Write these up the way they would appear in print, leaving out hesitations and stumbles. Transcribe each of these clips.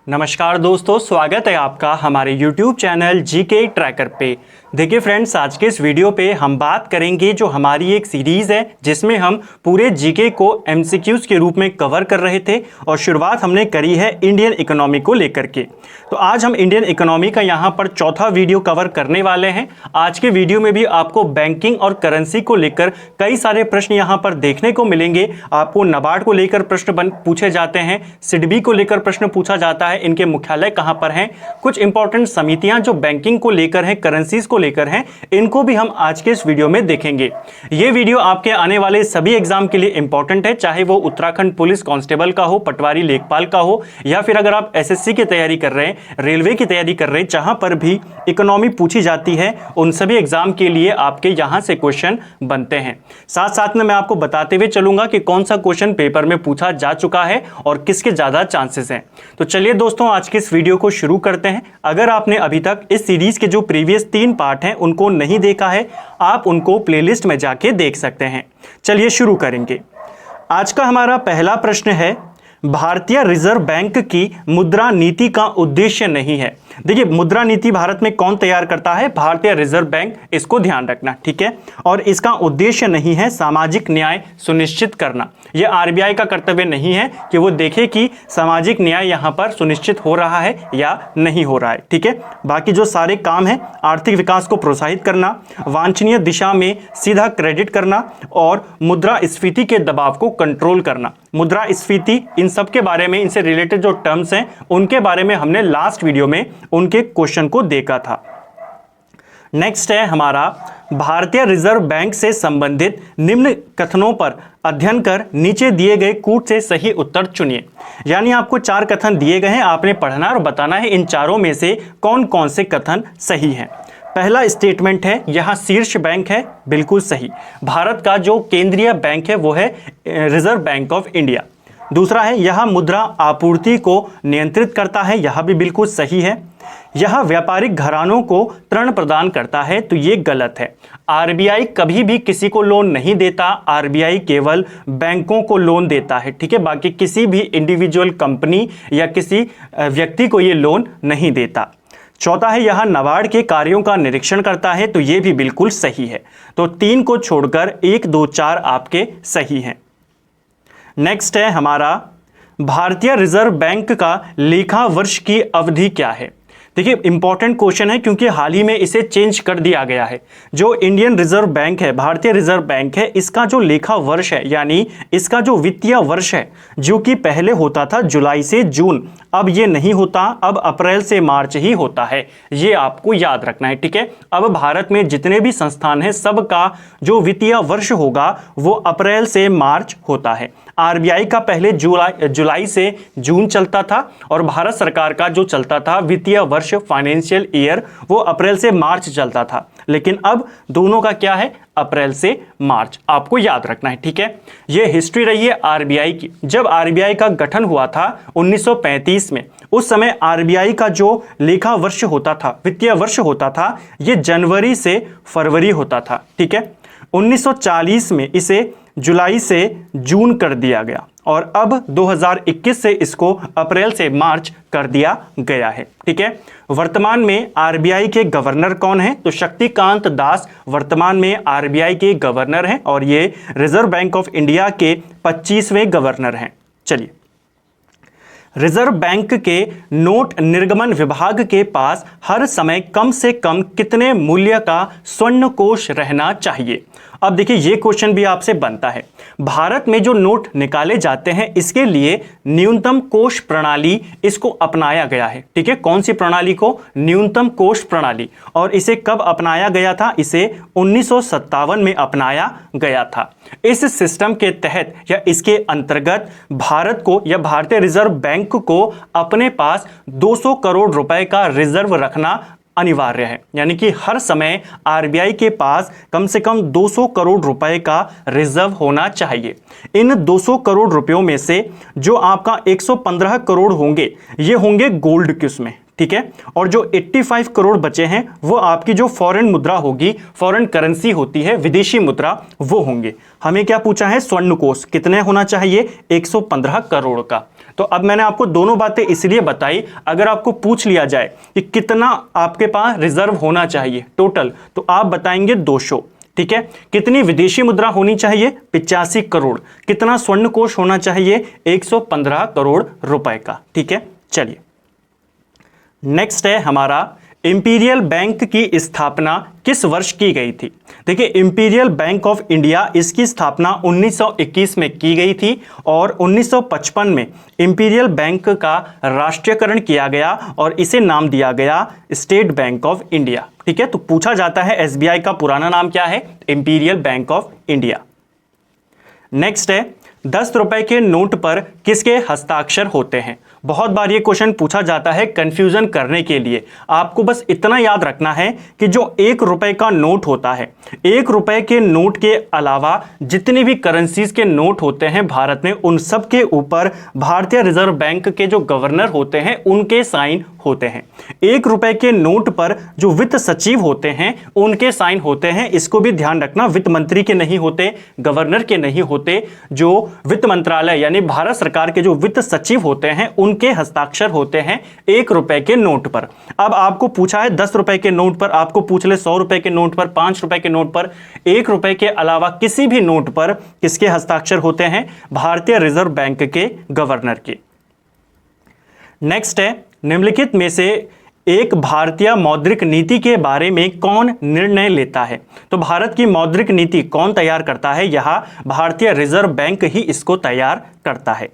नमस्कार दोस्तों, स्वागत है आपका हमारे YouTube चैनल जीके ट्रैकर पे। देखिए फ्रेंड्स, आज के इस वीडियो पे हम बात करेंगे जो हमारी एक सीरीज़ है जिसमें हम पूरे जीके को MCQs के रूप में कवर कर रहे थे और शुरुआत हमने करी है इंडियन इकोनॉमी को लेकर के। तो आज हम इंडियन इकोनॉमी का यहाँ पर चौथा वीडियो कवर करने वाले हैं। आज के वीडियो में भी आपको बैंकिंग और करेंसी को लेकर कई सारे प्रश्न यहाँ पर देखने को मिलेंगे। आपको नाबार्ड को लेकर प्रश्न पूछे जाते हैं, सिडबी को लेकर प्रश्न पूछा जाता है, इनके मुख्यालय कहां पर हैं, कुछ इंपॉर्टेंट समितियां जो बैंकिंग को लेकर हैं, करेंसीज को लेकर हैं, इनको भी हम आज के इस वीडियो में देखेंगे। ये वीडियो आपके आने वाले सभी एग्जाम के लिए इंपॉर्टेंट है, चाहे वो उत्तराखंड पुलिस कांस्टेबल का हो, पटवारी लेखपाल का हो, या फिर अगर आप एसएससी की तैयारी कर रहे हैं, रेलवे की तैयारी कर रहे हैं, जहां पर भी इकोनॉमी पूछी जाती है, उन सभी एग्जाम के लिए आपके यहां से क्वेश्चन बनते हैं। साथ साथ में मैं आपको बताते हुए चलूंगा कि कौन सा क्वेश्चन पेपर में पूछा जा चुका है और किसके ज्यादा चांसेस हैं। तो चलिए दोस्तों, आज के इस वीडियो को शुरू करते हैं। अगर आपने अभी तक इस सीरीज के जो प्रीवियस 3 पार्ट हैं उनको नहीं देखा है, आप उनको प्लेलिस्ट में जाके देख सकते हैं। चलिए शुरू करेंगे। आज का हमारा पहला प्रश्न है, भारतीय रिजर्व बैंक की मुद्रा नीति का उद्देश्य नहीं है। देखिए, मुद्रा नीति भारत में कौन तैयार करता है? भारतीय रिजर्व बैंक। इसको ध्यान रखना, ठीक है। और इसका उद्देश्य नहीं है सामाजिक न्याय सुनिश्चित करना। यह आरबीआई का कर्तव्य नहीं है कि वो देखे कि सामाजिक न्याय यहां पर सुनिश्चित हो रहा है या नहीं हो रहा है, ठीक है। बाकी जो सारे काम है, आर्थिक विकास को प्रोत्साहित करना, वांछनीय दिशा में सीधा क्रेडिट करना और मुद्रास्फीति के दबाव को कंट्रोल करना। मुद्रास्फीति, इन सब के बारे में, इनसे रिलेटेड जो टर्म्स हैं उनके बारे में हमने लास्ट वीडियो में उनके क्वेश्चन को देखा था। नेक्स्ट है हमारा, भारतीय रिजर्व बैंक से संबंधित निम्न कथनों पर अध्ययन कर नीचे दिए गए कूट से सही उत्तर चुनिए। यानी आपको 4 कथन दिए गए हैं, आपने पढ़ना और बताना है इन चारों में से कौन कौन से कथन सही हैं। पहला स्टेटमेंट है, यहां शीर्ष बैंक है, बिल्कुल सही। भारत का जो केंद्रीय बैंक है वो है रिजर्व बैंक ऑफ इंडिया। दूसरा है, यह मुद्रा आपूर्ति को नियंत्रित करता है, यह भी बिल्कुल सही है। यह व्यापारिक घरानों को ऋण प्रदान करता है, तो ये गलत है। आरबीआई कभी भी किसी को लोन नहीं देता, आरबीआई केवल बैंकों को लोन देता है, ठीक है। बाकी किसी भी इंडिविजुअल कंपनी या किसी व्यक्ति को ये लोन नहीं देता। चौथा है, यह नाबार्ड के कार्यों का निरीक्षण करता है, तो ये भी बिल्कुल सही है। तो 3 को छोड़कर 1, 2, 4 आपके सही हैं। नेक्स्ट है हमारा, भारतीय रिजर्व बैंक का लेखा वर्ष की अवधि क्या है? देखिए, इंपॉर्टेंट क्वेश्चन है क्योंकि हाल ही में इसे चेंज कर दिया गया है। जो इंडियन रिजर्व बैंक है, भारतीय रिजर्व बैंक है, इसका जो लेखा वर्ष है, यानी इसका जो वित्तीय वर्ष है, जो कि पहले होता था जुलाई से जून, अब ये नहीं होता, अब अप्रैल से मार्च ही होता है। ये आपको याद रखना है, ठीक है। अब भारत में जितने भी संस्थान हैं, सबका जो वित्तीय वर्ष होगा वो अप्रैल से मार्च होता है। आरबीआई का पहले जुलाई से जून चलता था और भारत सरकार का जो चलता था वित्तीय वर्ष, फाइनेंशियल ईयर, वो अप्रैल से मार्च चलता था। लेकिन अब दोनों का क्या है? अप्रैल से मार्च। आपको याद रखना है, ठीक है। ये हिस्ट्री रही है आरबीआई की। जब आरबीआई का गठन हुआ था 1935 में, उस समय आरबीआई का जो लेखा वर्ष होता था, वित्तीय वर्ष होता था, ये जनवरी से फरवरी होता था, ठीक है। 1940 में इसे जुलाई से जून कर दिया गया और अब 2021 से इसको अप्रैल से मार्च कर दिया गया है, ठीक है। वर्तमान में आरबीआई के गवर्नर कौन है? तो शक्तिकांत दास वर्तमान में आरबीआई के गवर्नर हैं और ये रिजर्व बैंक ऑफ इंडिया के 25वें गवर्नर हैं। चलिए, रिजर्व बैंक के नोट निर्गमन विभाग के पास हर समय कम से कम कितने मूल्य का स्वर्ण कोष रहना चाहिए? अब देखिए, ये क्वेश्चन भी आपसे बनता है। भारत में जो नोट निकाले जाते हैं, इसके लिए न्यूनतम कोष प्रणाली इसको अपनाया गया है, ठीक है। कौन सी प्रणाली को? न्यूनतम कोष प्रणाली। और इसे कब अपनाया गया था? इसे 1957 में अपनाया गया था। इस सिस्टम के तहत या इसके अंतर्गत भारत को या भारतीय रिजर्व बैंक को अपने पास 200 करोड़ रुपए का रिजर्व रखना अनिवार्य है। यानी कि हर समय आरबीआई के पास कम से कम 200 करोड़ रुपए का रिजर्व होना चाहिए। इन 200 करोड़ रुपयों में से जो आपका 115 करोड़ होंगे, ये होंगे गोल्ड के उसमें, ठीक है। और जो 85 करोड़ बचे हैं वो आपकी जो फॉरेन मुद्रा होगी, फॉरेन करेंसी होती है, विदेशी मुद्रा, वो होंगे। हमें क्या पूछा है? स्वर्ण कोष कितने होना चाहिए? 115 करोड़ का। तो अब मैंने आपको दोनों बातें इसलिए बताई, अगर आपको पूछ लिया जाए कि कितना आपके पास रिजर्व होना चाहिए टोटल, तो आप बताएंगे 200। ठीक है, कितनी विदेशी मुद्रा होनी चाहिए? 85 करोड़। कितना स्वर्ण कोष होना चाहिए? 115 करोड़ रुपए का। ठीक है, चलिए नेक्स्ट है हमारा, इंपीरियल बैंक की स्थापना किस वर्ष की गई थी? देखिए, इंपीरियल बैंक ऑफ इंडिया, इसकी स्थापना 1921 में की गई थी और 1955 में इंपीरियल बैंक का राष्ट्रीयकरण किया गया और इसे नाम दिया गया स्टेट बैंक ऑफ इंडिया। ठीक है, तो पूछा जाता है एसबीआई का पुराना नाम क्या है? Imperial bank of India. Next है, 10 रुपए के नोट पर किसके हस्ताक्षर होते हैं? बहुत बार ये क्वेश्चन पूछा जाता है कंफ्यूजन करने के लिए। आपको बस इतना याद रखना है कि जो 1 रुपए का नोट होता है, 1 रुपए के नोट के अलावा जितनी भी करेंसीज के नोट होते हैं भारत में, उन सब के ऊपर भारतीय रिजर्व बैंक के जो गवर्नर होते हैं उनके साइन होते हैं। 1 रुपए के नोट पर जो वित्त सचिव होते हैं उनके साइन होते हैं। इसको भी ध्यान रखना, वित्त मंत्री के नहीं होते, गवर्नर के नहीं होते, जो वित्त मंत्रालय यानी भारत सरकार के जो वित्त सचिव होते हैं उनके हस्ताक्षर होते हैं 1 रुपए के नोट पर। अब आपको पूछा है 10 रुपए के नोट पर, आपको पूछ ले 100 रुपए के नोट पर, 5 रुपए के नोट पर, 1 रुपए के अलावा किसी भी नोट पर किसके हस्ताक्षर होते हैं? भारतीय रिजर्व बैंक के गवर्नर के। नेक्स्ट है, निम्नलिखित में से एक भारतीय मौद्रिक नीति के बारे में कौन निर्णय लेता है? तो भारत की मौद्रिक नीति कौन तैयार करता है? यह भारतीय रिजर्व बैंक ही इसको तैयार करता है।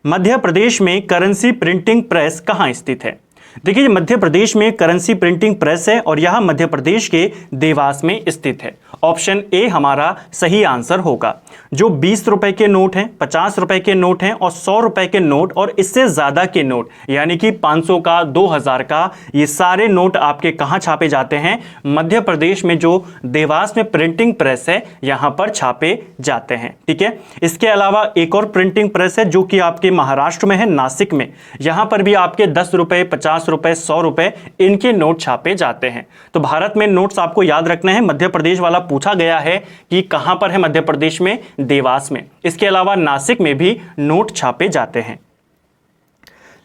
मध्य प्रदेश में करेंसी प्रिंटिंग प्रेस कहाँ स्थित है? देखिए, मध्य प्रदेश में करेंसी प्रिंटिंग प्रेस है और यह मध्य प्रदेश के देवास में स्थित है। ऑप्शन ए हमारा सही आंसर होगा। जो 20 रुपए के नोट हैं, 50 रुपए के नोट हैं और 100 रुपए के नोट और इससे ज्यादा के नोट यानी कि 500 का, 2000 का, ये सारे नोट आपके कहां छापे जाते हैं? मध्य प्रदेश में जो देवास में प्रिंटिंग प्रेस है यहां पर छापे जाते हैं। ठीक है, इसके अलावा एक और प्रिंटिंग प्रेस है जो कि आपके महाराष्ट्र में है, नासिक में। यहां पर भी आपके 10 रुपए, 50 रुपए, 100 रुपए इनके नोट छापे जाते हैं। तो भारत में नोट्स आपको याद रखने हैं। मध्य प्रदेश वाला पूछा गया है कि कहां पर है मध्य प्रदेश में? देवास में। इसके अलावा नासिक में भी नोट छापे जाते हैं।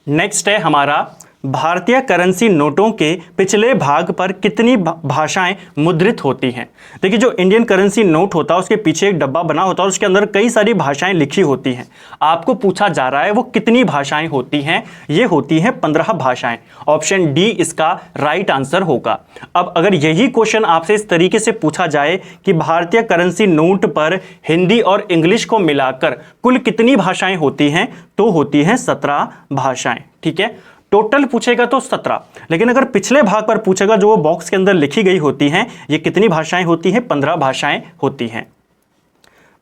नेक्स्ट है हमारा, भारतीय करेंसी नोटों के पिछले भाग पर कितनी भाषाएं मुद्रित होती हैं? देखिए, जो इंडियन करेंसी नोट होता है उसके पीछे एक डब्बा बना होता है और उसके अंदर कई सारी भाषाएं लिखी होती हैं। आपको पूछा जा रहा है वो कितनी भाषाएं होती हैं? ये होती हैं 15 भाषाएं। ऑप्शन डी इसका राइट आंसर होगा। अब अगर यही क्वेश्चन आपसे इस तरीके से पूछा जाए कि भारतीय करेंसी नोट पर हिंदी और इंग्लिश को मिलाकर कुल कितनी भाषाएं होती हैं, तो होती हैं 17 भाषाएं। ठीक है, टोटल पूछेगा तो 17, लेकिन अगर पिछले भाग पर पूछेगा जो वो बॉक्स के अंदर लिखी गई होती हैं, ये कितनी भाषाएं होती हैं? 15 भाषाएं होती हैं।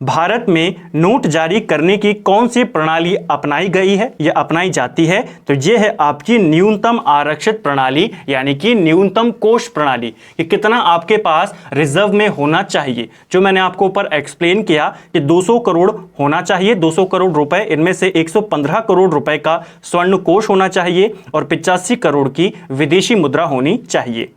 भारत में नोट जारी करने की कौन सी प्रणाली अपनाई गई है या अपनाई जाती है? तो ये है आपकी न्यूनतम आरक्षित प्रणाली यानी कि न्यूनतम कोष प्रणाली, कि कितना आपके पास रिजर्व में होना चाहिए। जो मैंने आपको ऊपर एक्सप्लेन किया कि 200 करोड़ होना चाहिए, 200 करोड़ रुपए, इनमें से 115 करोड़ रुपए का स्वर्ण कोष होना चाहिए और 85 करोड़ की विदेशी मुद्रा होनी चाहिए।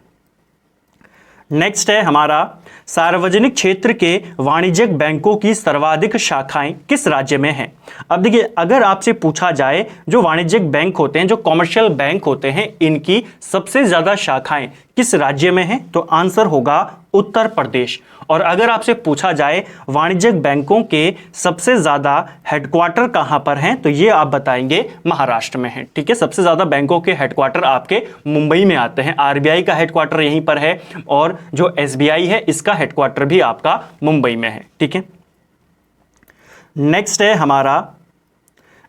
नेक्स्ट है हमारा, सार्वजनिक क्षेत्र के वाणिज्यिक बैंकों की सर्वाधिक शाखाएं किस राज्य में हैं? अब देखिए, अगर आपसे पूछा जाए जो वाणिज्यिक बैंक होते हैं, जो कॉमर्शियल बैंक होते हैं, इनकी सबसे ज्यादा शाखाएं किस राज्य में हैं? तो आंसर होगा उत्तर प्रदेश। और अगर आपसे पूछा जाए वाणिज्यिक बैंकों के सबसे ज्यादा हेडक्वार्टर कहां पर हैं, तो ये आप बताएंगे महाराष्ट्र में है। ठीक है, सबसे ज्यादा बैंकों के हेडक्वार्टर आपके मुंबई में आते हैं। आरबीआई का हेडक्वार्टर यहीं पर है और जो एसबीआई है इसका हेडक्वार्टर भी आपका मुंबई में है। ठीक है, नेक्स्ट है हमारा,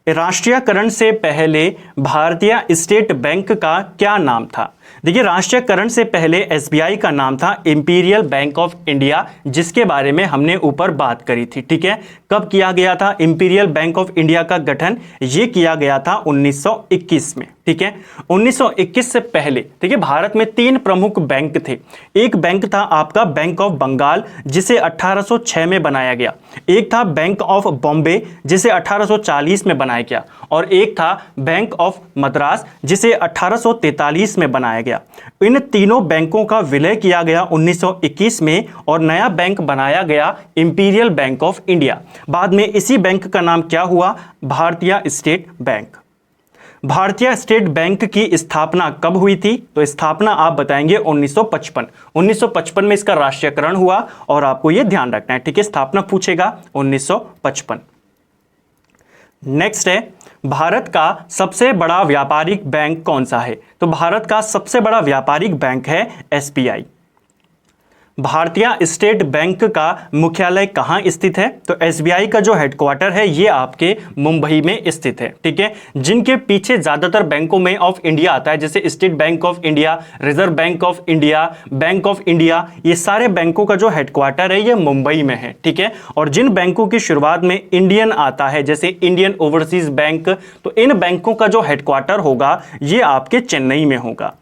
राष्ट्रीयकरण से पहले भारतीय स्टेट बैंक का क्या नाम था? देखिए, राष्ट्रीयकरण से पहले एसबीआई का नाम था इंपीरियल बैंक ऑफ इंडिया, जिसके बारे में हमने ऊपर बात करी थी। ठीक है, कब किया गया था इंपीरियल बैंक ऑफ इंडिया का गठन? ये किया गया था 1921 में। ठीक है, 1921 से पहले देखिए भारत में 3 प्रमुख बैंक थे। एक बैंक था आपका बैंक ऑफ बंगाल, जिसे 1806 में बनाया गया। एक था बैंक ऑफ बॉम्बे, जिसे 1840 में बनाया गया, और एक था बैंक ऑफ मद्रास, जिसे 1843 में बनाया बनाया गया। इन तीनों बैंकों का विलय किया गया 1921 में और नया बैंक बनाया गया इंपीरियल बैंक ऑफ इंडिया। बाद में इसी बैंक का नाम क्या हुआ? भारतीय स्टेट बैंक। भारतीय स्टेट बैंक की स्थापना कब हुई थी? तो स्थापना आप बताएंगे 1955। 1955 में इसका राष्ट्रीयकरण हुआ और आपको यह ध्यान रखना है, ठीक है, स्थापना पूछेगा 1955। नेक्स्ट है, भारत का सबसे बड़ा व्यापारिक बैंक कौन सा है? तो भारत का सबसे बड़ा व्यापारिक बैंक है एसबीआई। भारतीय स्टेट बैंक का मुख्यालय कहाँ स्थित है? तो एसबीआई का जो हेडक्वार्टर है ये आपके मुंबई में स्थित है, ठीक है। जिनके पीछे ज्यादातर बैंकों में ऑफ इंडिया आता है, जैसे state bank of India, reserve bank of India, bank of India, ये सारे बैंकों का जो हेडक्वार्टर है ये मुंबई में है, ठीक है। और जिन बैंकों की शुरुआत में इंडियन आता है, जैसे इंडियन ओवरसीज बैंक, तो इन बैंकों का जो हेडक्वार्टर होगा ये आपके चेन्नई में होगा।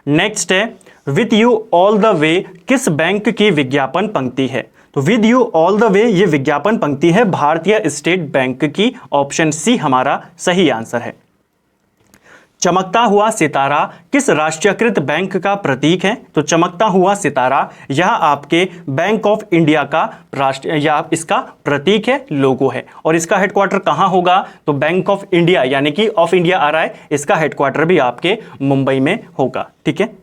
नेक्स्ट है, with you all the way किस बैंक की विज्ञापन पंक्ति है? तो with you all the way ये विज्ञापन पंक्ति है भारतीय स्टेट बैंक की। ऑप्शन सी हमारा सही आंसर है। चमकता हुआ सितारा किस राष्ट्रीयकृत बैंक का प्रतीक है? तो चमकता हुआ सितारा यह आपके बैंक ऑफ इंडिया का या इसका प्रतीक है, लोगो है। और इसका हेडक्वार्टर कहां होगा? तो बैंक ऑफ इंडिया यानी कि ऑफ इंडिया आ रहा है, इसका हेडक्वार्टर भी आपके मुंबई में होगा, ठीक है।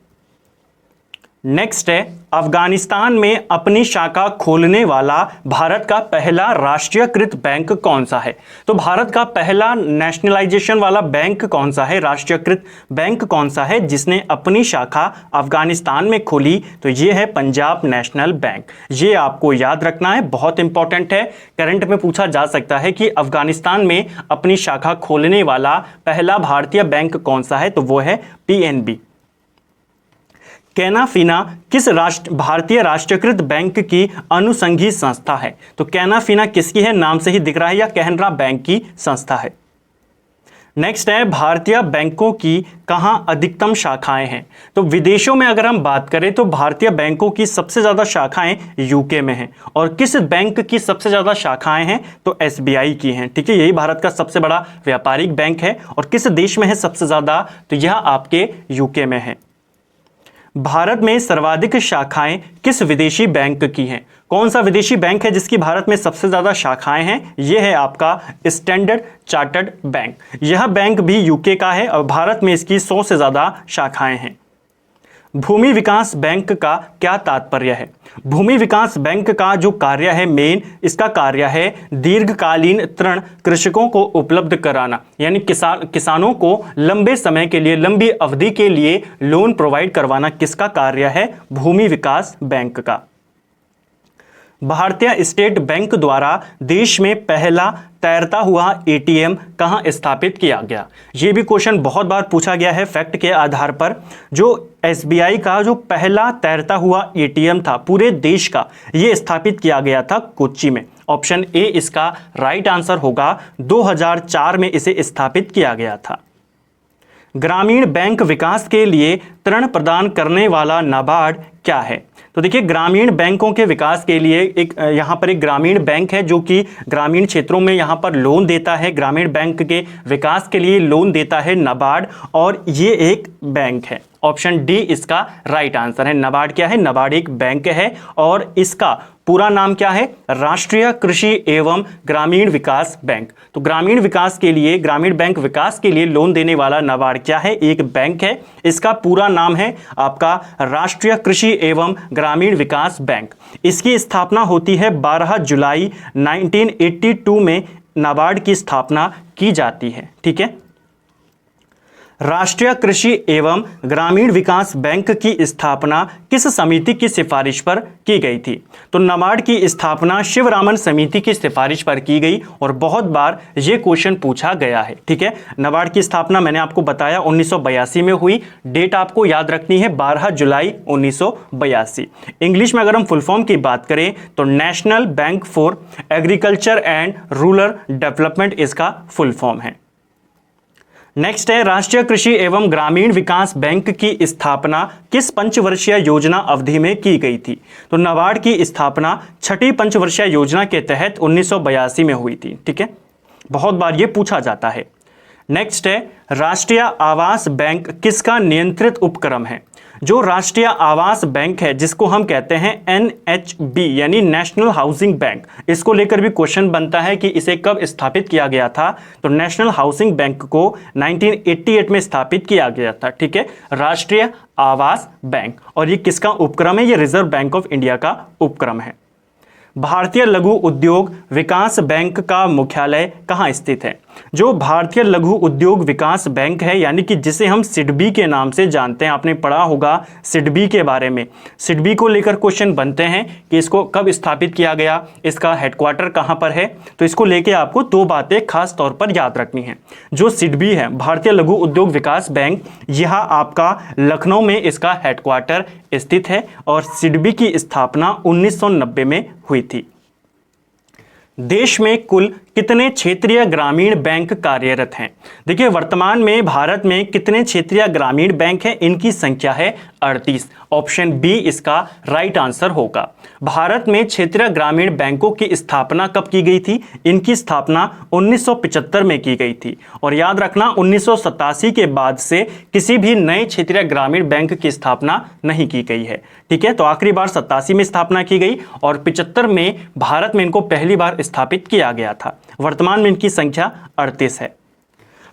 नेक्स्ट है, अफगानिस्तान में अपनी शाखा खोलने वाला भारत का पहला राष्ट्रीयकृत बैंक कौन सा है? तो भारत का पहला नेशनलाइजेशन वाला बैंक कौन सा है, राष्ट्रीयकृत बैंक कौन सा है जिसने अपनी शाखा अफगानिस्तान में खोली? तो ये है पंजाब नेशनल बैंक। ये आपको याद रखना है, बहुत इंपॉर्टेंट है, करंट में पूछा जा सकता है कि अफगानिस्तान में अपनी शाखा खोलने वाला पहला भारतीय बैंक कौन सा है? तो वो है पीएनबी। कैनाफिना किस भारतीय राष्ट्रीयकृत बैंक की अनुषंगी संस्था है? तो कैनाफिना किसकी है? नाम से ही दिख रहा है, या कैनरा बैंक की संस्था है। नेक्स्ट है, भारतीय बैंकों की कहां अधिकतम शाखाएं हैं? तो विदेशों में अगर हम बात करें तो भारतीय बैंकों की सबसे ज्यादा शाखाएं यूके में हैं। और किस बैंक की सबसे ज्यादा शाखाएं हैं? तो एसबीआई की हैं, ठीक है। यही भारत का सबसे बड़ा व्यापारिक बैंक है। और किस देश में है सबसे ज्यादा? तो यह आपके यूके में है। भारत में सर्वाधिक शाखाएं किस विदेशी बैंक की हैं? कौन सा विदेशी बैंक है जिसकी भारत में सबसे ज्यादा शाखाएं हैं? यह है आपका स्टैंडर्ड चार्टर्ड बैंक। यह बैंक भी यूके का है और भारत में इसकी 100 से ज्यादा शाखाएं हैं। भूमि विकास बैंक का क्या तात्पर्य है? भूमि विकास बैंक का जो कार्य है मेन, इसका कार्य है दीर्घकालीन ऋण कृषकों को उपलब्ध कराना, यानी किसानों को लंबे समय के लिए, लंबी अवधि के लिए लोन प्रोवाइड करवाना किसका कार्य है? भूमि विकास बैंक का। भारतीय स्टेट बैंक द्वारा देश में पहला तैरता हुआ एटीएम कहां स्थापित किया गया? यह भी क्वेश्चन बहुत बार पूछा गया है फैक्ट के आधार पर। जो एसबीआई का जो पहला तैरता हुआ एटीएम था पूरे देश का, यह स्थापित किया गया था कोच्चि में। ऑप्शन ए इसका राइट आंसर होगा। 2004 में इसे स्थापित किया गया था। ग्रामीण बैंक विकास के लिए ऋण प्रदान करने वाला नाबार्ड क्या है? तो देखिए, ग्रामीण बैंकों के विकास के लिए यहाँ पर एक ग्रामीण बैंक है जो कि ग्रामीण क्षेत्रों में यहाँ पर लोन देता है, ग्रामीण बैंक के विकास के लिए लोन देता है नाबार्ड, और ये एक बैंक है। ऑप्शन डी इसका राइट आंसर है। नाबार्ड क्या है? नाबार्ड एक बैंक है और इसका पूरा नाम क्या है? राष्ट्रीय कृषि एवं ग्रामीण विकास बैंक। तो ग्रामीण विकास के लिए, ग्रामीण बैंक विकास के लिए लोन देने वाला नाबार्ड क्या है? एक बैंक है। इसका पूरा नाम है आपका राष्ट्रीय कृषि एवं ग्रामीण विकास बैंक। इसकी स्थापना होती है 12 जुलाई 1982 में नाबार्ड की स्थापना की जाती है, ठीक है। राष्ट्रीय कृषि एवं ग्रामीण विकास बैंक की स्थापना किस समिति की सिफारिश पर की गई थी? तो नाबार्ड की स्थापना शिवरामन समिति की सिफारिश पर की गई और बहुत बार यह क्वेश्चन पूछा गया है, ठीक है। नाबार्ड की स्थापना मैंने आपको बताया 1982 में हुई। डेट आपको याद रखनी है 12 जुलाई 1982। इंग्लिश में अगर हम फुल फॉर्म की बात करें तो national bank for agriculture and rural development इसका फुल फॉर्म है। नेक्स्ट है, राष्ट्रीय कृषि एवं ग्रामीण विकास बैंक की स्थापना किस पंचवर्षीय योजना अवधि में की गई थी? तो नाबार्ड की स्थापना छठी पंचवर्षीय योजना के तहत 1982 में हुई थी, ठीक है। बहुत बार ये पूछा जाता है। नेक्स्ट है राष्ट्रीय आवास बैंक किसका नियंत्रित उपक्रम है? जो राष्ट्रीय आवास बैंक है जिसको हम कहते हैं NHB यानी नेशनल हाउसिंग बैंक, इसको लेकर भी क्वेश्चन बनता है कि इसे कब स्थापित किया गया था। तो नेशनल हाउसिंग बैंक को 1988 में स्थापित किया गया था। ठीक है, राष्ट्रीय आवास बैंक। और ये किसका उपक्रम है? ये रिजर्व बैंक ऑफ इंडिया का उपक्रम है। भारतीय लघु उद्योग विकास बैंक का मुख्यालय कहाँ स्थित है? जो भारतीय लघु उद्योग विकास बैंक है यानी कि जिसे हम सिडबी के नाम से जानते हैं, आपने पढ़ा होगा सिडबी के बारे में। सिडबी को लेकर क्वेश्चन बनते हैं कि इसको कब स्थापित किया गया, इसका हेडक्वार्टर कहाँ पर है। तो इसको लेके आपको दो बातें खास तौर पर याद रखनी है। जो सिडबी है, भारतीय लघु उद्योग विकास बैंक, यह आपका लखनऊ में इसका हेडक्वार्टर स्थित है और सिडबी की स्थापना 1990 में हुई थी। देश में कुल कितने क्षेत्रीय ग्रामीण बैंक कार्यरत हैं? देखिए वर्तमान में भारत में कितने क्षेत्रीय ग्रामीण बैंक हैं? इनकी संख्या है 38। ऑप्शन बी इसका राइट आंसर होगा। भारत में क्षेत्रीय ग्रामीण बैंकों की स्थापना कब की गई थी? इनकी स्थापना 1975 में की गई थी। और याद रखना 1987 के बाद से किसी भी नए क्षेत्रीय ग्रामीण बैंक की स्थापना नहीं की गई है। ठीक है, तो आखिरी बार 87 में स्थापना की गई और 75 में भारत में इनको पहली बार स्थापित किया गया था। वर्तमान में इनकी संख्या 38 है।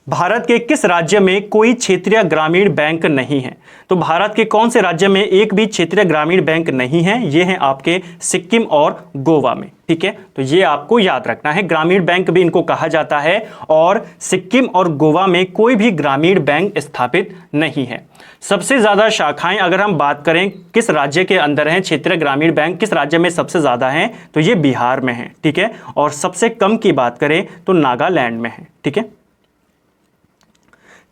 भारत के किस राज्य में कोई क्षेत्रीय ग्रामीण बैंक नहीं है? तो भारत के कौन से राज्य में एक भी क्षेत्रीय ग्रामीण बैंक नहीं है? ये है आपके सिक्किम और गोवा में। ठीक है, तो ये आपको याद रखना है, ग्रामीण बैंक भी इनको कहा जाता है। और सिक्किम और गोवा में कोई भी ग्रामीण बैंक स्थापित नहीं है। सबसे ज्यादा शाखाएं अगर हम बात करें किस राज्य के अंदर हैं क्षेत्रीय ग्रामीण बैंक, किस राज्य में सबसे ज्यादा हैं, तो ये बिहार में है। ठीक है, और सबसे कम की बात करें तो नागालैंड में है। ठीक है,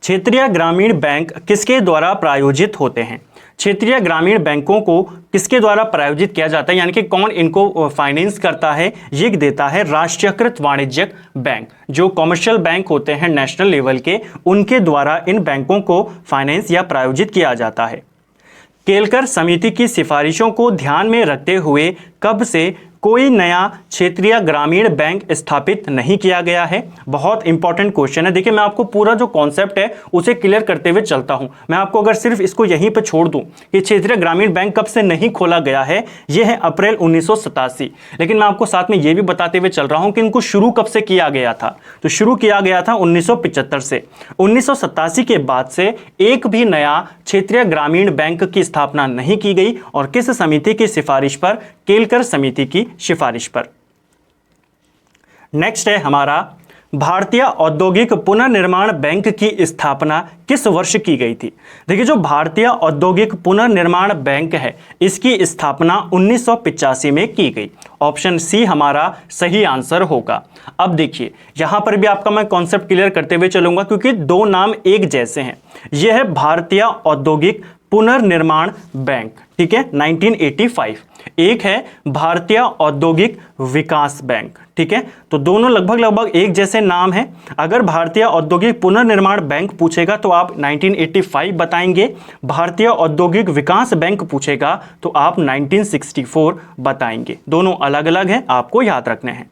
क्षेत्रीय ग्रामीण बैंक किसके द्वारा प्रायोजित होते हैं? क्षेत्रीय ग्रामीण बैंकों को किसके द्वारा प्रायोजित किया जाता है, यानी कि कौन इनको फाइनेंस करता है? ये देता है राष्ट्रीयकृत वाणिज्यिक बैंक। जो कमर्शियल बैंक होते हैं नेशनल लेवल के, उनके द्वारा इन बैंकों को फाइनेंस या प्रायोजित किया जाता है। केलकर समिति की सिफारिशों को ध्यान में रखते हुए कब से कोई नया क्षेत्रीय ग्रामीण बैंक स्थापित नहीं किया गया है? बहुत इंपॉर्टेंट क्वेश्चन है। देखिए मैं आपको पूरा जो कॉन्सेप्ट है उसे क्लियर करते हुए चलता हूं। मैं आपको अगर सिर्फ इसको यहीं पर छोड़ दूं कि क्षेत्रीय ग्रामीण बैंक कब से नहीं खोला गया है, यह है अप्रैल 1987। लेकिन मैं आपको साथ में यह भी बताते हुए चल रहा हूं कि इनको शुरू कब से किया गया था। तो शुरू किया गया था 1975 से। 1987 के बाद से एक भी नया क्षेत्रीय ग्रामीण बैंक की स्थापना नहीं की गई। और किस समिति की सिफारिश पर? केलकर समिति की सिफारिश पर। नेक्स्ट है हमारा भारतीय औद्योगिक पुनर्निर्माण बैंक की स्थापना किस वर्ष की गई थी? देखिए जो भारतीय औद्योगिक पुनर्निर्माण बैंक है इसकी स्थापना 1985 में की गई। ऑप्शन सी हमारा सही आंसर होगा। अब देखिए यहां पर भी आपका मैं कॉन्सेप्ट क्लियर करते हुए चलूंगा क्योंकि दो नाम एक जैसे हैं। यह है भारतीय औद्योगिक पुनर्निर्माण बैंक। ठीक है, 1985। एक है भारतीय औद्योगिक विकास बैंक। ठीक है, तो दोनों लगभग एक जैसे नाम हैं। अगर भारतीय औद्योगिक पुनर्निर्माण बैंक पूछेगा तो आप 1985 बताएंगे, भारतीय औद्योगिक विकास बैंक पूछेगा तो आप 1964 बताएंगे। दोनों अलग अलग हैं, आपको याद रखने हैं।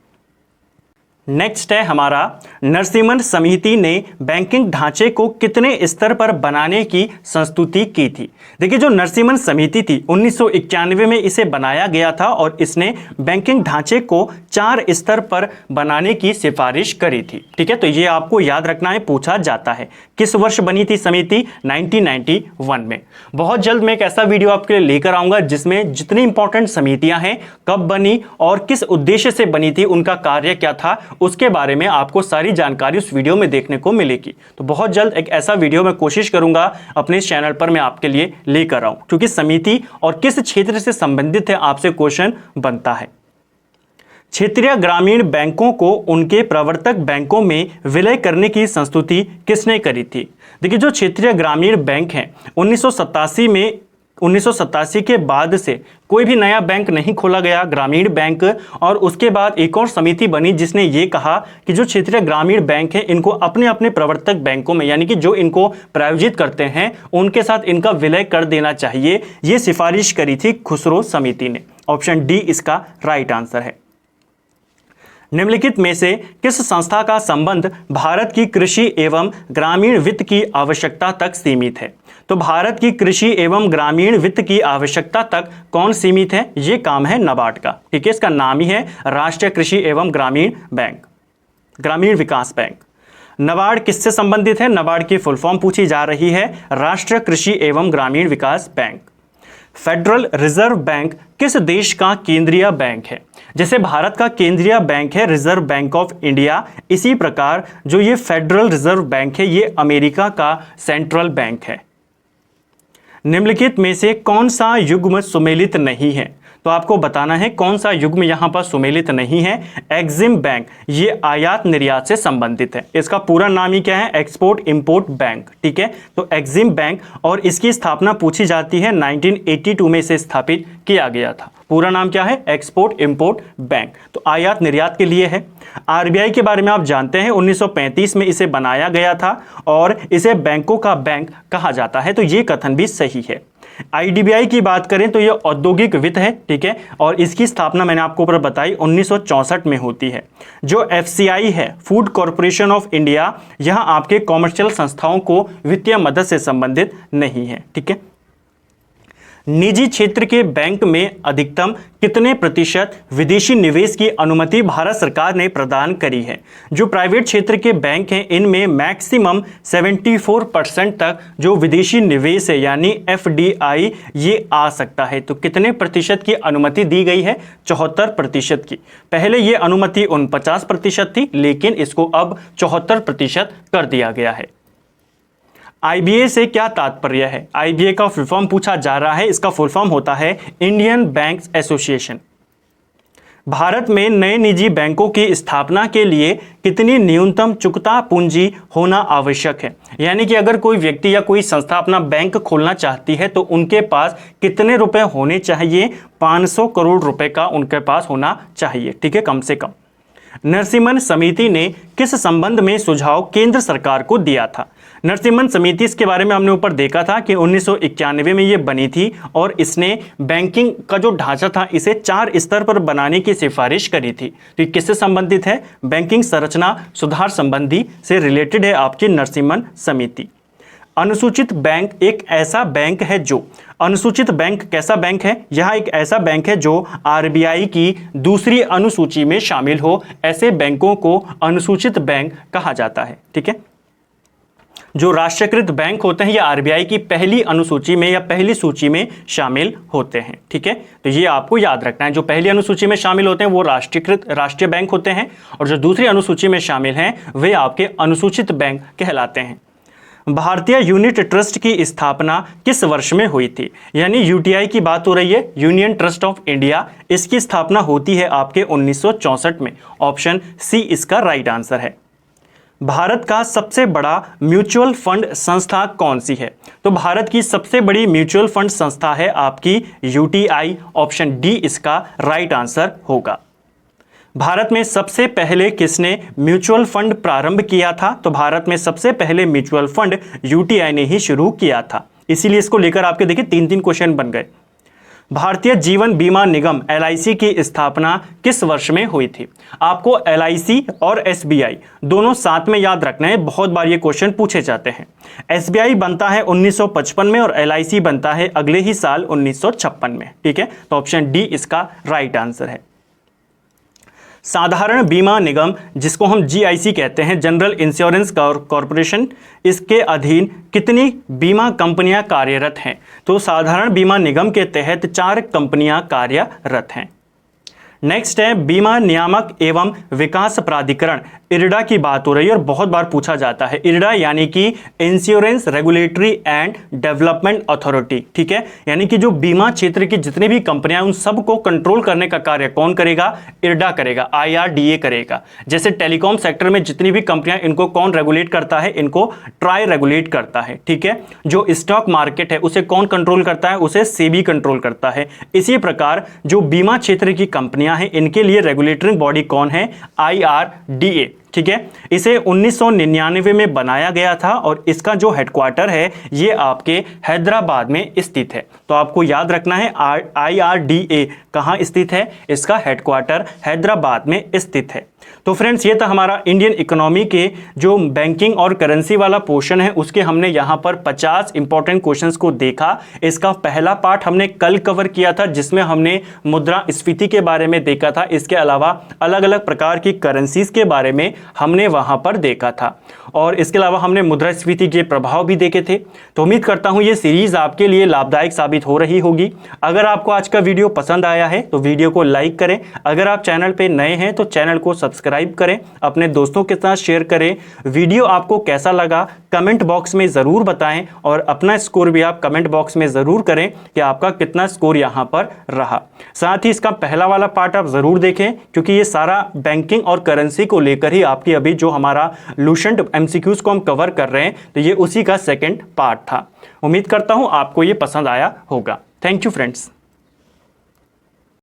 नेक्स्ट है हमारा नरसिम्हन समिति ने बैंकिंग ढांचे को कितने स्तर पर बनाने की संस्तुति की थी? देखिए जो नरसिम्हन समिति थी 1991 में इसे बनाया गया था और इसने बैंकिंग ढांचे को 4 स्तर पर बनाने की सिफारिश करी थी। ठीक है, तो ये आपको याद रखना है, पूछा जाता है। किस वर्ष बनी थी समिति? 1991 में। बहुत जल्द मैं एक ऐसा वीडियो आपके लिए लेकर आऊंगा जिसमें जितनी इंपॉर्टेंट समितियां हैं, कब बनी और किस उद्देश्य से बनी थी, उनका कार्य क्या था, उसके बारे में आपको सारी जानकारी उस वीडियो में देखने को मिलेगी। तो बहुत जल्द एक ऐसा वीडियो मैं कोशिश करूंगा अपने इस चैनल पर मैं आपके लिए लेकर आऊं, क्योंकि समिति और किस क्षेत्र से संबंधित है आपसे क्वेश्चन बनता है। क्षेत्रीय ग्रामीण बैंकों को उनके प्रवर्तक बैंकों में विलय करने की संस्तुति किसने करी थी? देखिए जो क्षेत्रीय ग्रामीण बैंक हैं 1987 के बाद से कोई भी नया बैंक नहीं खोला गया ग्रामीण बैंक। और उसके बाद एक और समिति बनी जिसने ये कहा कि जो क्षेत्रीय ग्रामीण बैंक है इनको अपने अपने प्रवर्तक बैंकों में, यानी कि जो इनको प्रायोजित करते हैं उनके साथ इनका विलय कर देना चाहिए। ये सिफारिश करी थी खुसरो समिति ने। ऑप्शन डी इसका राइट आंसर है। निम्नलिखित में से किस संस्था का संबंध भारत की कृषि एवं ग्रामीण वित्त की आवश्यकता तक सीमित है? तो भारत की कृषि एवं ग्रामीण वित्त की आवश्यकता तक कौन सीमित है? ये काम है नाबार्ड का। ठीक है, इसका नाम ही है राष्ट्रीय कृषि एवं ग्रामीण बैंक, ग्रामीण विकास बैंक। नाबार्ड किससे संबंधित है? नाबार्ड की फुल फॉर्म पूछी जा रही है, राष्ट्रीय कृषि एवं ग्रामीण विकास बैंक। फेडरल रिजर्व बैंक किस देश का केंद्रीय बैंक है? जैसे भारत का केंद्रीय बैंक है रिजर्व बैंक ऑफ इंडिया, इसी प्रकार जो ये फेडरल रिजर्व बैंक है ये अमेरिका का सेंट्रल बैंक है। निम्नलिखित में से कौन सा युग्म सुमेलित नहीं है? तो आपको बताना है कौन सा युग्म यहां पर सुमेलित नहीं है। एग्जिम बैंक, ये आयात निर्यात से संबंधित है। इसका पूरा नाम ही क्या है? Export import bank. ठीक है, तो एग्जिम बैंक, और इसकी स्थापना पूछी जाती है 1982 में इसे स्थापित किया गया था। पूरा नाम क्या है? Export import bank. तो आयात निर्यात के लिए है। आरबीआई के बारे में आप जानते हैं 1935 में इसे बनाया गया था और इसे बैंकों का बैंक कहा जाता है, तो ये कथन भी सही है। आईडीबीआई की बात करें तो यह औद्योगिक वित्त है। ठीक है, और इसकी स्थापना मैंने आपको ऊपर बताई 1964 में होती है। जो एफसीआई है, फूड कॉर्पोरेशन ऑफ इंडिया, यह आपके कॉमर्शियल संस्थाओं को वित्तीय मदद से संबंधित नहीं है। ठीक है, निजी क्षेत्र के बैंक में अधिकतम कितने प्रतिशत विदेशी निवेश की अनुमति भारत सरकार ने प्रदान करी है? जो प्राइवेट क्षेत्र के बैंक हैं इनमें मैक्सिमम 74% तक जो विदेशी निवेश है यानी एफडीआई ये आ सकता है। तो कितने प्रतिशत की अनुमति दी गई है? 74% की। पहले ये अनुमति 49% थी, लेकिन इसको अब 74% कर दिया गया है। आईबीए से क्या तात्पर्य है? आईबीए का फुल फॉर्म पूछा जा रहा है। इसका फुल फॉर्म होता है इंडियन बैंक्स एसोसिएशन। भारत में नए निजी बैंकों की स्थापना के लिए कितनी न्यूनतम चुकता पूंजी होना आवश्यक है? यानी कि अगर कोई व्यक्ति या कोई संस्था अपना बैंक खोलना चाहती है तो उनके पास कितने रुपए होने चाहिए? 500 करोड़ रुपए का उनके पास होना चाहिए। ठीक है, कम से कम। नरसिम्हन समिति ने किस संबंध में सुझाव केंद्र सरकार को दिया था? नरसिम्हन समिति, इसके बारे में हमने ऊपर देखा था कि 1991 में ये बनी थी और इसने बैंकिंग का जो ढांचा था इसे 4 स्तर पर बनाने की सिफारिश करी थी। तो ये किससे संबंधित है? बैंकिंग संरचना सुधार संबंधी से रिलेटेड है आपकी नरसिम्हन समिति। अनुसूचित बैंक एक ऐसा बैंक है जो, अनुसूचित बैंक कैसा बैंक है? यह एक ऐसा बैंक है जो आरबीआई की दूसरी अनुसूची में शामिल हो। ऐसे बैंकों को अनुसूचित बैंक कहा जाता है। ठीक है, जो राष्ट्रीयकृत बैंक होते हैं ये आरबीआई की पहली अनुसूची में या पहली सूची में शामिल होते हैं। ठीक है, तो ये आपको याद रखना है। जो पहली अनुसूची में शामिल होते हैं वो राष्ट्रीय बैंक होते हैं और जो दूसरी अनुसूची में शामिल हैं वे आपके अनुसूचित बैंक कहलाते हैं। भारतीय यूनिट ट्रस्ट की स्थापना किस वर्ष में हुई थी? यानी यूटीआई की बात हो रही है, यूनियन ट्रस्ट ऑफ इंडिया। इसकी स्थापना होती है आपके 1964 में। ऑप्शन सी इसका राइट आंसर है। भारत का सबसे बड़ा म्यूचुअल फंड संस्था कौन सी है? तो भारत की सबसे बड़ी म्यूचुअल फंड संस्था है आपकी यूटीआई। ऑप्शन डी इसका राइट आंसर होगा। भारत में सबसे पहले किसने म्यूचुअल फंड प्रारंभ किया था? तो भारत में सबसे पहले म्यूचुअल फंड यूटीआई ने ही शुरू किया था। इसीलिए इसको लेकर आपके देखिए 3-3 क्वेश्चन बन गए। भारतीय जीवन बीमा निगम एलआईसी की स्थापना किस वर्ष में हुई थी? आपको एलआईसी और एसबीआई दोनों साथ में याद रखना है, बहुत बार ये क्वेश्चन पूछे जाते हैं। एसबीआई बनता है 1955 में और एलआईसी बनता है अगले ही साल 1956 में। ठीक है, तो ऑप्शन डी इसका राइट आंसर है। साधारण बीमा निगम, जिसको हम जीआईसी कहते हैं, जनरल इंश्योरेंस कॉरपोरेशन, इसके अधीन कितनी बीमा कंपनियां कार्यरत हैं? तो साधारण बीमा निगम के तहत 4 कंपनियां कार्यरत हैं। नेक्स्ट है बीमा नियामक एवं विकास प्राधिकरण, इरडा की बात हो रही है और बहुत बार पूछा जाता है। इरडा यानी कि insurance regulatory and development authority. ठीक है, यानी कि जो बीमा क्षेत्र की जितनी भी कंपनियां उन सबको कंट्रोल करने का कार्य कौन करेगा? इरडा करेगा, IRDA करेगा। जैसे टेलीकॉम सेक्टर में जितनी भी कंपनियां, इनको कौन रेगुलेट करता है? इनको ट्राई रेगुलेट करता है। ठीक है, जो स्टॉक मार्केट है उसे कौन कंट्रोल करता है? उसे सेबी कंट्रोल करता है। इसी प्रकार जो बीमा क्षेत्र की कंपनियां हैं इनके लिए रेगुलेटरी बॉडी कौन है? IRDA। ठीक है, इसे 1999 में बनाया गया था और इसका जो हेडक्वार्टर है ये आपके हैदराबाद में स्थित है। तो आपको याद रखना है IRDA कहाँ स्थित है? इसका हेडक्वार्टर हैदराबाद में स्थित है। तो फ्रेंड्स, ये था हमारा इंडियन इकोनॉमी के जो बैंकिंग और करेंसी वाला पोर्शन है, उसके हमने यहाँ पर 50 इंपॉर्टेंट क्वेश्चंस को देखा। इसका पहला पार्ट हमने कल कवर किया था, जिसमें हमने मुद्रास्फीति के बारे में देखा था। इसके अलावा अलग अलग प्रकार की करेंसीज के बारे में हमने वहाँ पर देखा था, और इसके अलावा हमने मुद्रास्फीति के प्रभाव भी देखे थे। तो उम्मीद करता हूँ ये सीरीज आपके लिए लाभदायक साबित हो रही होगी। अगर आपको आज का वीडियो पसंद आया है तो वीडियो को लाइक करें। अगर आप चैनल पे नए हैं तो चैनल को सब्सक्राइब करें, अपने दोस्तों के साथ शेयर करें। वीडियो आपको कैसा लगा कमेंट बॉक्स में ज़रूर बताएं, और अपना स्कोर भी आप कमेंट बॉक्स में ज़रूर करें कि आपका कितना स्कोर यहाँ पर रहा। साथ ही इसका पहला वाला पार्ट आप ज़रूर देखें, क्योंकि ये सारा बैंकिंग और करेंसी को लेकर ही आपकी अभी जो हमारा लूसेंट एमसीक्यूज को हम कवर कर रहे हैं, तो ये उसी का सेकेंड पार्ट था। उम्मीद करता हूँ आपको ये पसंद आया होगा। Thank you friends.